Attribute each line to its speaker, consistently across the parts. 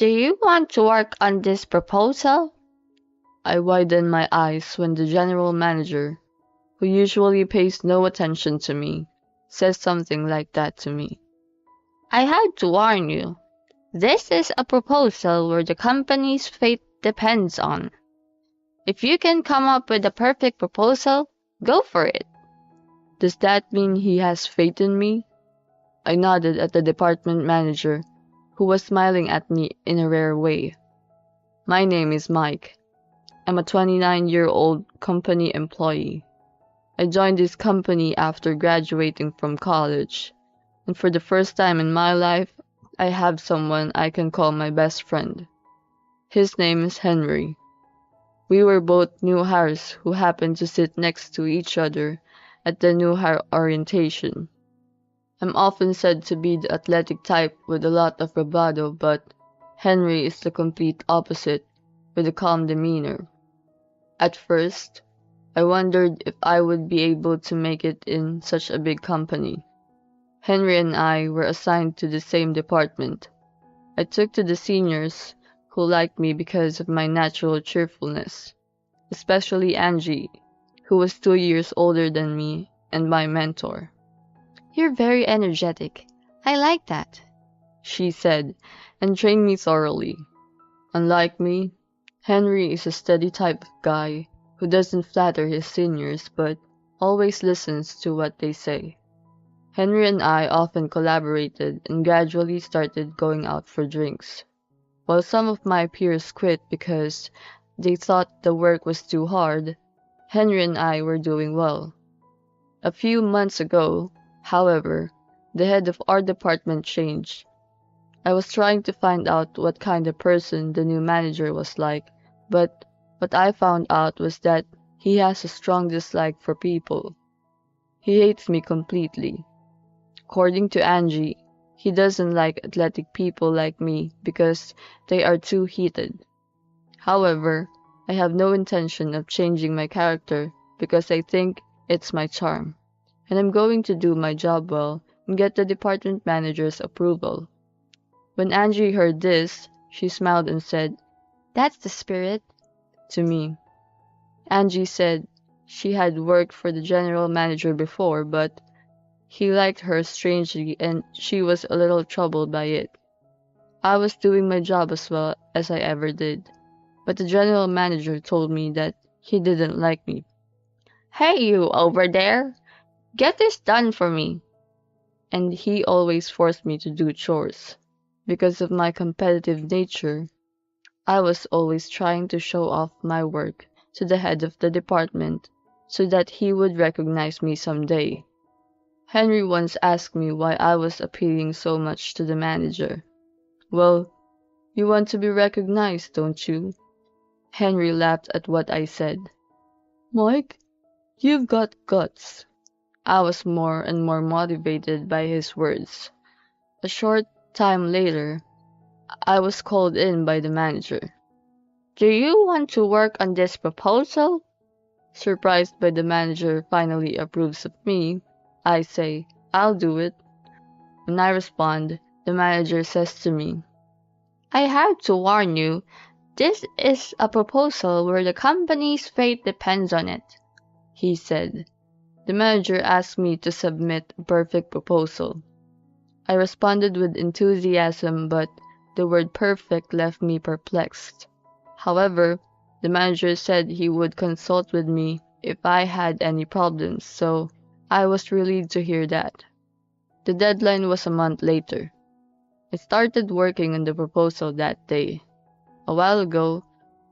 Speaker 1: Do you want to work on this proposal? I widen my eyes when the general manager, who usually pays no attention to me, says something like that to me. I had to warn you. This is a proposal where the company's fate depends on. If you can come up with a perfect proposal, go for it. Does that mean he has faith in me? I nodded at the department manager, who was smiling at me in a rare way. My name is Mike. I'm a 29-year-old company employee. I joined this company after graduating from college, and for the first time in my life, I have someone I can call my best friend. His name is Henry. We were both new hires who happened to sit next to each other at the new hire orientation. I'm often said to be the athletic type with a lot of bravado, but Henry is the complete opposite, with a calm demeanor. At first, I wondered if I would be able to make it in such a big company. Henry and I were assigned to the same department. I took to the seniors, who liked me because of my natural cheerfulness, especially Angie, who was 2 years older than me and my mentor. You're very energetic. I like that, she said, and trained me thoroughly. Unlike me, Henry is a steady type of guy who doesn't flatter his seniors but always listens to what they say. Henry and I often collaborated and gradually started going out for drinks. While some of my peers quit because they thought the work was too hard, Henry and I were doing well. A few months ago, however, the head of our department changed. I was trying to find out what kind of person the new manager was like, but what I found out was that he has a strong dislike for people. He hates me completely. According to Angie, he doesn't like athletic people like me because they are too heated. However, I have no intention of changing my character because I think it's my charm, and I'm going to do my job well and get the department manager's approval. When Angie heard this, she smiled and said, "That's the spirit," to me. Angie said she had worked for the general manager before, but he liked her strangely and she was a little troubled by it. I was doing my job as well as I ever did, but the general manager told me that he didn't like me. "Hey, you over there! Get this done for me!" And he always forced me to do chores. Because of my competitive nature, I was always trying to show off my work to the head of the department so that he would recognize me someday. Henry once asked me why I was appealing so much to the manager. "Well, you want to be recognized, don't you?" Henry laughed at what I said. "Mike, you've got guts." I was more and more motivated by his words. A short time later, I was called in by the manager. "Do you want to work on this proposal?" Surprised by the manager finally approves of me, I say, "I'll do it." When I respond, the manager says to me, "I have to warn you, this is a proposal where the company's fate depends on it," he said. The manager asked me to submit a perfect proposal. I responded with enthusiasm, but the word perfect left me perplexed. However, the manager said he would consult with me if I had any problems, so I was relieved to hear that. The deadline was a month later. I started working on the proposal that day. A while ago,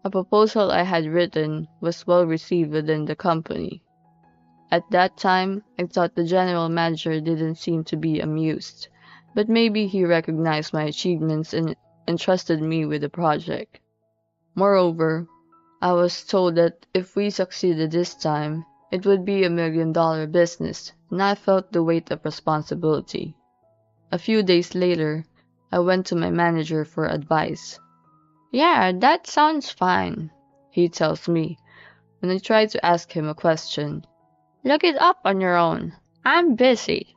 Speaker 1: a proposal I had written was well received within the company. At that time, I thought the general manager didn't seem to be amused, but maybe he recognized my achievements and entrusted me with the project. Moreover, I was told that if we succeeded this time, it would be $1 million business, and I felt the weight of responsibility. A few days later, I went to my manager for advice. "Yeah, that sounds fine," he tells me. When I try to ask him a question, "Look it up on your own. I'm busy,"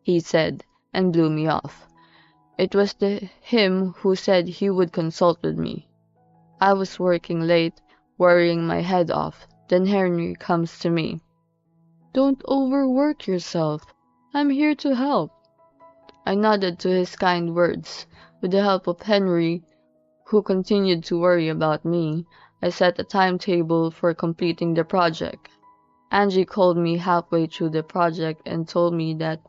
Speaker 1: he said, and blew me off. It was him who said he would consult with me. I was working late, worrying my head off. Then Henry comes to me. "Don't overwork yourself. I'm here to help." I nodded to his kind words. With the help of Henry, who continued to worry about me, I set a timetable for completing the project. Angie called me halfway through the project and told me that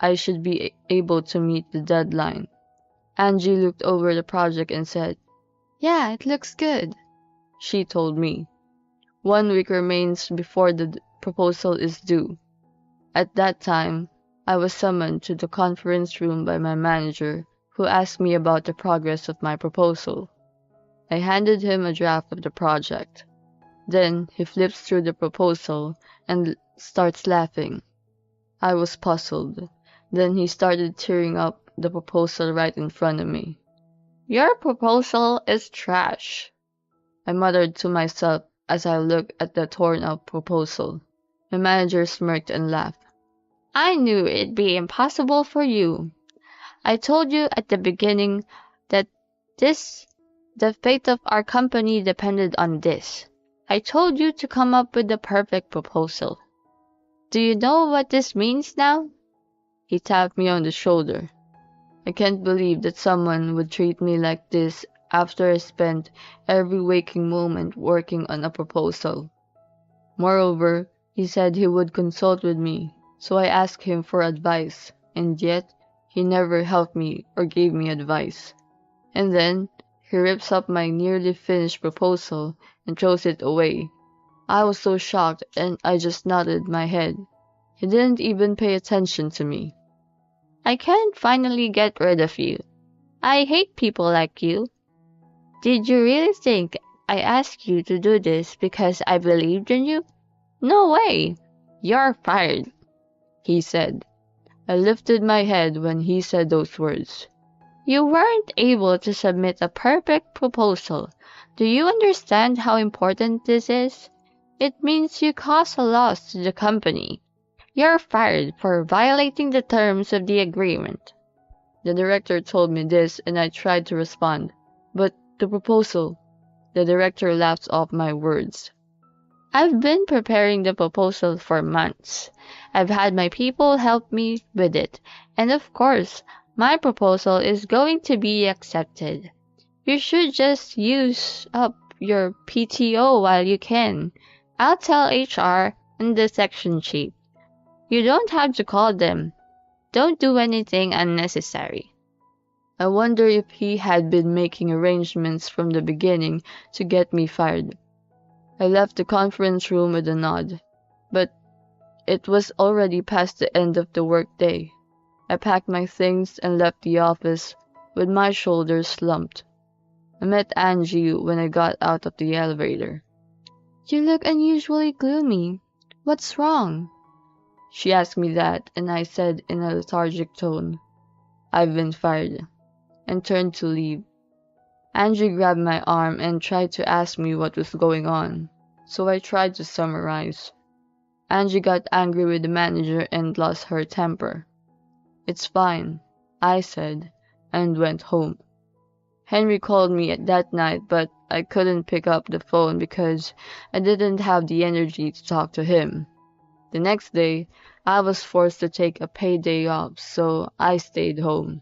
Speaker 1: I should be able to meet the deadline. Angie looked over the project and said, "Yeah, it looks good," she told me. 1 week remains before the proposal is due. At that time, I was summoned to the conference room by my manager, who asked me about the progress of my proposal. I handed him a draft of the project. Then he flips through the proposal and starts laughing. I was puzzled. Then he started tearing up the proposal right in front of me. "Your proposal is trash," I muttered to myself as I looked at the torn-up proposal. My manager smirked and laughed. "I knew it'd be impossible for you. I told you at the beginning that the fate of our company depended on this. I told you to come up with the perfect proposal. Do you know what this means now?" He tapped me on the shoulder. I can't believe that someone would treat me like this after I spent every waking moment working on a proposal. Moreover, he said he would consult with me, so I asked him for advice, and yet he never helped me or gave me advice. And then he rips up my nearly finished proposal and throws it away. I was so shocked and I just nodded my head. He didn't even pay attention to me. "I can't finally get rid of you. I hate people like you. Did you really think I asked you to do this because I believed in you? No way! You're fired," he said. I lifted my head when he said those words. "You weren't able to submit a perfect proposal. Do you understand how important this is? It means you cause a loss to the company. You're fired for violating the terms of the agreement." The director told me this and I tried to respond. "But the proposal..." The director laughed off my words. "I've been preparing the proposal for months. I've had my people help me with it. And of course, my proposal is going to be accepted. You should just use up your PTO while you can. I'll tell HR and the section chief. You don't have to call them. Don't do anything unnecessary." I wonder if he had been making arrangements from the beginning to get me fired. I left the conference room with a nod, but it was already past the end of the workday. I packed my things and left the office with my shoulders slumped. I met Angie when I got out of the elevator. "You look unusually gloomy. What's wrong?" She asked me that, and I said in a lethargic tone, "I've been fired," and turned to leave. Angie grabbed my arm and tried to ask me what was going on, so I tried to summarize. Angie got angry with the manager and lost her temper. "It's fine," I said, and went home. Henry called me that night, but I couldn't pick up the phone because I didn't have the energy to talk to him. The next day, I was forced to take a paid day off, so I stayed home.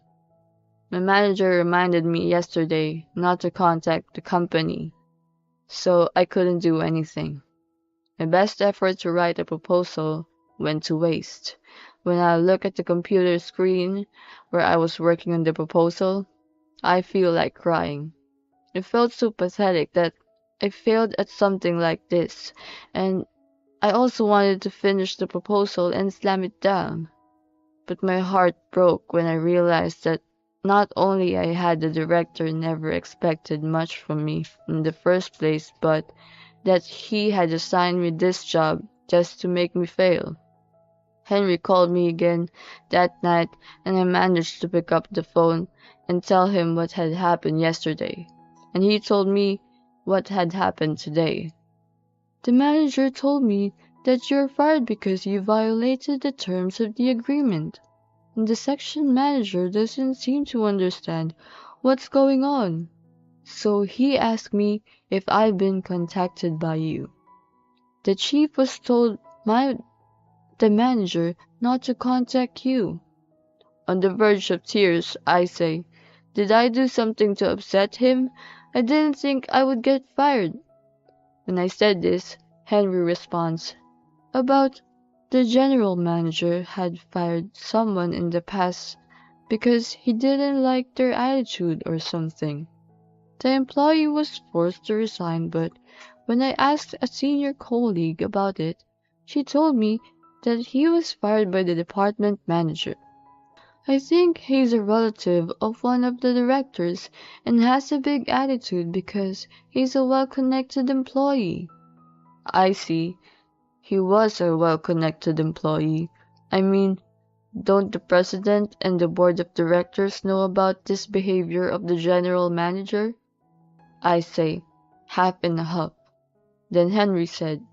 Speaker 1: My manager reminded me yesterday not to contact the company, so I couldn't do anything. My best effort to write a proposal went to waste. When I look at the computer screen where I was working on the proposal, I feel like crying. It felt so pathetic that I failed at something like this, and I also wanted to finish the proposal and slam it down. But my heart broke when I realized that not only I had the director never expected much from me in the first place, but that he had assigned me this job just to make me fail. Henry called me again that night, and I managed to pick up the phone and tell him what had happened yesterday, and he told me what had happened today. "The manager told me that you're fired because you violated the terms of the agreement." and the section manager doesn't seem to understand what's going on. So he asked me if I'd been contacted by you. The chief was told the manager not to contact you. On the verge of tears, I say, did I do something to upset him? I didn't think I would get fired. When I said this, Henry responds, about the general manager had fired someone in the past because he didn't like their attitude or something. The employee was forced to resign, but when I asked a senior colleague about it, she told me that he was fired by the department manager. I think he's a relative of one of the directors and has a big attitude because he's a well-connected employee. I see. He was a well-connected employee. I mean, don't the president and the board of directors know about this behavior of the general manager? I say, half in a huff. Then Henry said,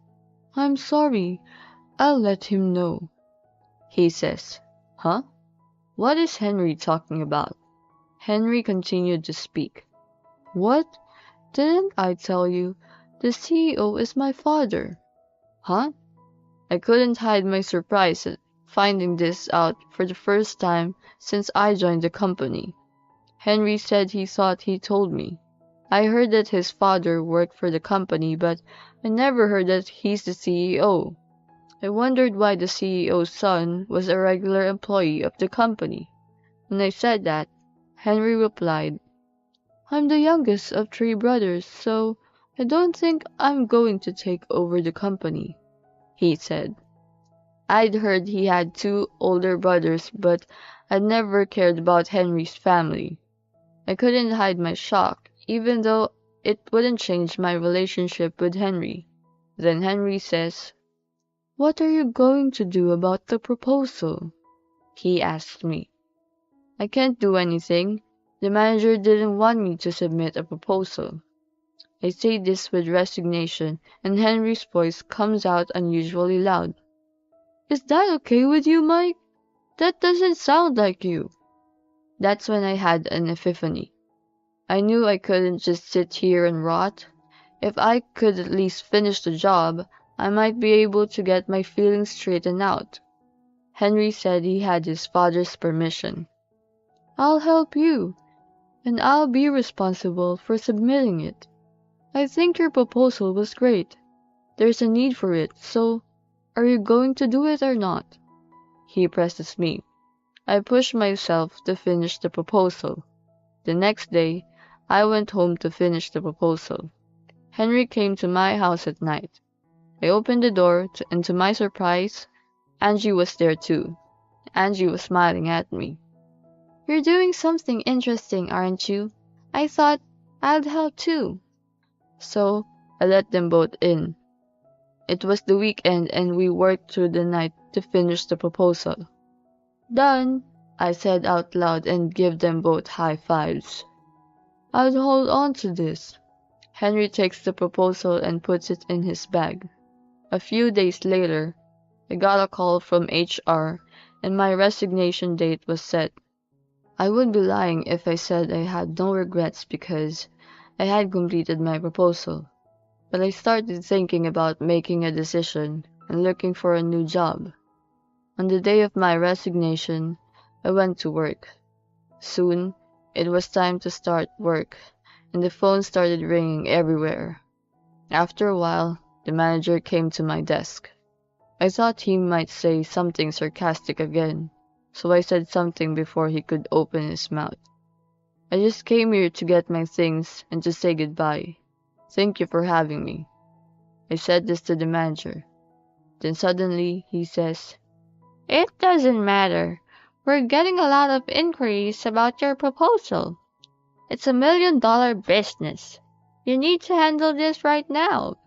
Speaker 1: I'm sorry, I'll let him know. He says, huh? What is Henry talking about? Henry continued to speak. What? Didn't I tell you? The CEO is my father. Huh? I couldn't hide my surprise at finding this out for the first time since I joined the company. Henry said he thought he told me. I heard that his father worked for the company, but I never heard that he's the CEO. I wondered why the CEO's son was a regular employee of the company. When I said that, Henry replied, I'm the youngest of three brothers, so I don't think I'm going to take over the company, he said. I'd heard he had two older brothers, but I'd never cared about Henry's family. I couldn't hide my shock, even though it wouldn't change my relationship with Henry. Then Henry says, what are you going to do about the proposal? He asked me. I can't do anything. The manager didn't want me to submit a proposal. I say this with resignation, and Henry's voice comes out unusually loud. Is that okay with you, Mike? That doesn't sound like you. That's when I had an epiphany. I knew I couldn't just sit here and rot. If I could at least finish the job, I might be able to get my feelings straightened out. Henry said he had his father's permission. I'll help you, and I'll be responsible for submitting it. I think your proposal was great. There's a need for it, so are you going to do it or not? He presses me. I push myself to finish the proposal. The next day, I went home to finish the proposal. Henry came to my house at night. I opened the door, and to my surprise, Angie was there too. Angie was smiling at me. You're doing something interesting, aren't you? I thought I'd help too. So, I let them both in. It was the weekend and we worked through the night to finish the proposal. Done, I said out loud and gave them both high fives. I'll hold on to this. Henry takes the proposal and puts it in his bag. A few days later, I got a call from HR and my resignation date was set. I would be lying if I said I had no regrets because I had completed my proposal. But I started thinking about making a decision and looking for a new job. On the day of my resignation, I went to work. Soon, it was time to start work, and the phone started ringing everywhere. After a while, the manager came to my desk. I thought he might say something sarcastic again, so I said something before he could open his mouth. I just came here to get my things and to say goodbye. Thank you for having me. I said this to the manager. Then suddenly, he says, It doesn't matter. We're getting a lot of inquiries about your proposal. It's $1 million business. You need to handle this right now.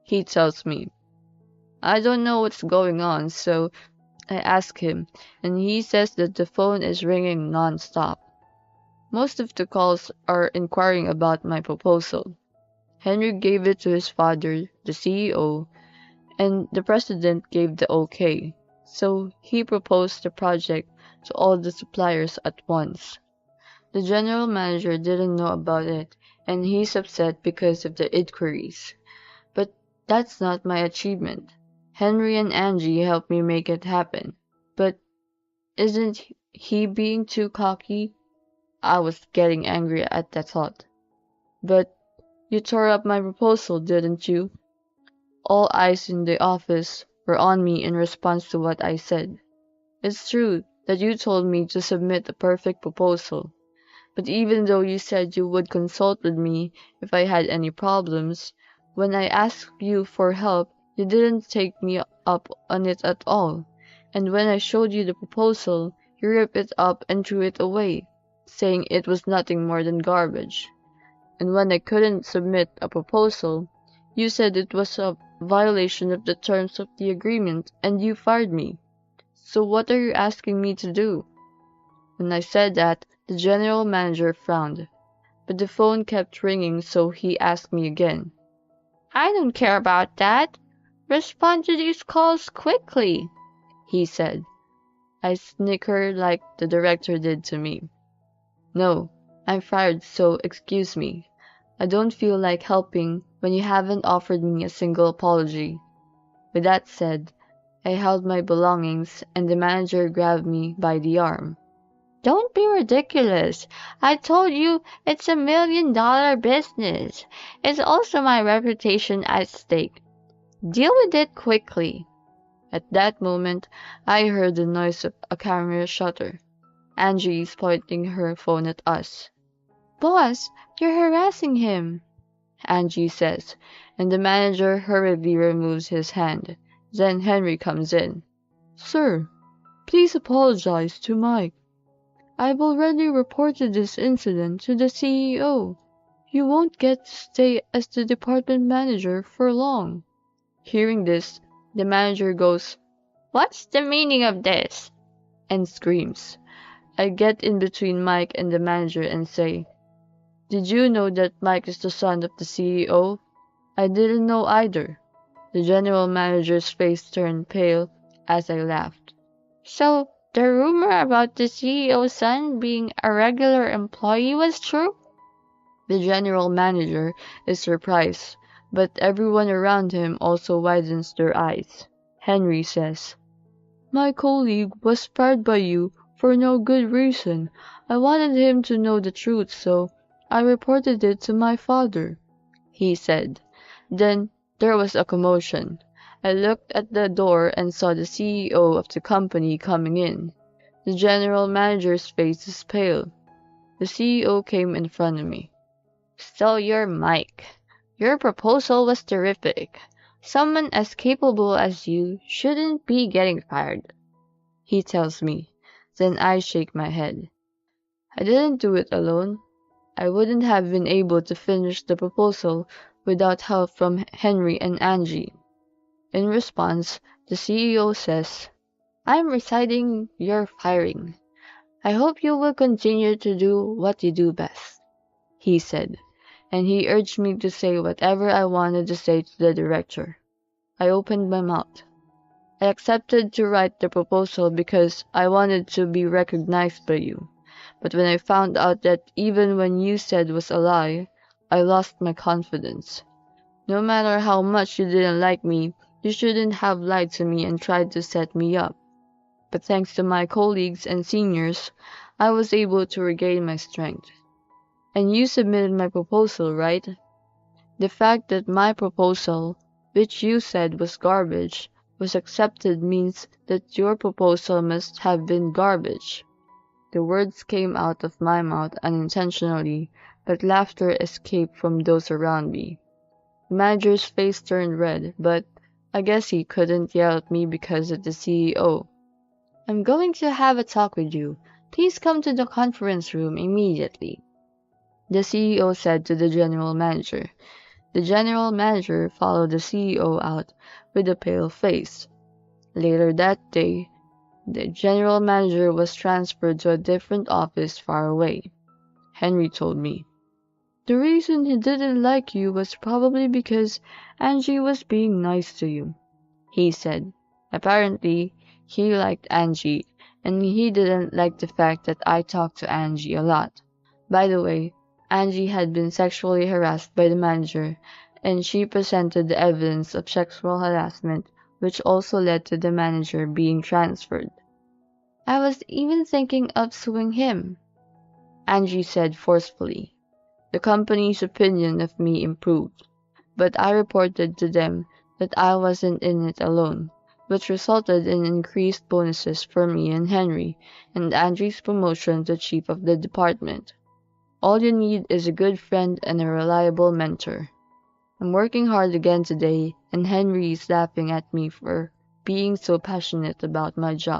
Speaker 1: He tells me. I don't know what's going on, so I ask him, and he says that the phone is ringing non-stop. Most of the calls are inquiring about my proposal. Henry gave it to his father, the CEO, and the president gave the okay. So he proposed the project to all the suppliers at once. The general manager didn't know about it, and he's upset because of the inquiries. But that's not my achievement. Henry and Angie helped me make it happen. But isn't he being too cocky? I was getting angry at that thought. But you tore up my proposal, didn't you? All eyes in the office were on me in response to what I said. It's true that you told me to submit a perfect proposal, but even though you said you would consult with me if I had any problems, when I asked you for help, you didn't take me up on it at all. And when I showed you the proposal, you ripped it up and threw it away, saying it was nothing more than garbage. And when I couldn't submit a proposal, you said it was a violation of the terms of the agreement and you fired me. So what are you asking me to do? When I said that, the general manager frowned, but the phone kept ringing, so he asked me again. I don't care about that. Respond to these calls quickly, he said. I snickered like the director did to me. No, I'm fired, so excuse me. I don't feel like helping when you haven't offered me a single apology. With that said, I held my belongings and the manager grabbed me by the arm. Don't be ridiculous. I told you it's $1 million business. It's also my reputation at stake. Deal with it quickly. At that moment, I heard the noise of a camera shutter. Angie is pointing her phone at us. Boss, you're harassing him, Angie says, and the manager hurriedly removes his hand. Then Henry comes in. Sir, please apologize to Mike. I've already reported this incident to the CEO. You won't get to stay as the department manager for long. Hearing this, the manager goes, What's the meaning of this? And screams. I get in between Mike and the manager and say, Did you know that Mike is the son of the CEO? I didn't know either. The general manager's face turned pale as I laughed. So, the rumor about the CEO's son being a regular employee was true? The general manager is surprised, but everyone around him also widens their eyes. Henry says, My colleague was fired by you for no good reason. I wanted him to know the truth, so I reported it to my father, he said. Then there was a commotion. I looked at the door and saw the CEO of the company coming in. The general manager's face is pale. The CEO came in front of me. So you're Mike. Your proposal was terrific. Someone as capable as you shouldn't be getting fired, he tells me. Then I shake my head. I didn't do it alone. I wouldn't have been able to finish the proposal without help from Henry and Angie. In response, the CEO says, I'm rescinding your firing. I hope you will continue to do what you do best, he said, and he urged me to say whatever I wanted to say to the director. I opened my mouth. I accepted to write the proposal because I wanted to be recognized by you. But when I found out that even when you said was a lie, I lost my confidence. No matter how much you didn't like me, you shouldn't have lied to me and tried to set me up. But thanks to my colleagues and seniors, I was able to regain my strength. And you submitted my proposal, right? The fact that my proposal, which you said was garbage, was accepted means that your proposal must have been garbage. The words came out of my mouth unintentionally, but laughter escaped from those around me. The manager's face turned red, but I guess he couldn't yell at me because of the CEO. I'm going to have a talk with you. Please come to the conference room immediately, the CEO said to the general manager. The general manager followed the CEO out with a pale face. Later that day, the general manager was transferred to a different office far away. Henry told me. The reason he didn't like you was probably because Angie was being nice to you, he said. Apparently, he liked Angie, and he didn't like the fact that I talked to Angie a lot. By the way, Angie had been sexually harassed by the manager, and she presented the evidence of sexual harassment, which also led to the manager being transferred. I was even thinking of suing him, Angie said forcefully. The company's opinion of me improved, but I reported to them that I wasn't in it alone, which resulted in increased bonuses for me and Henry, and Angie's promotion to chief of the department. All you need is a good friend and a reliable mentor. I'm working hard again today, and Henry is laughing at me for being so passionate about my job.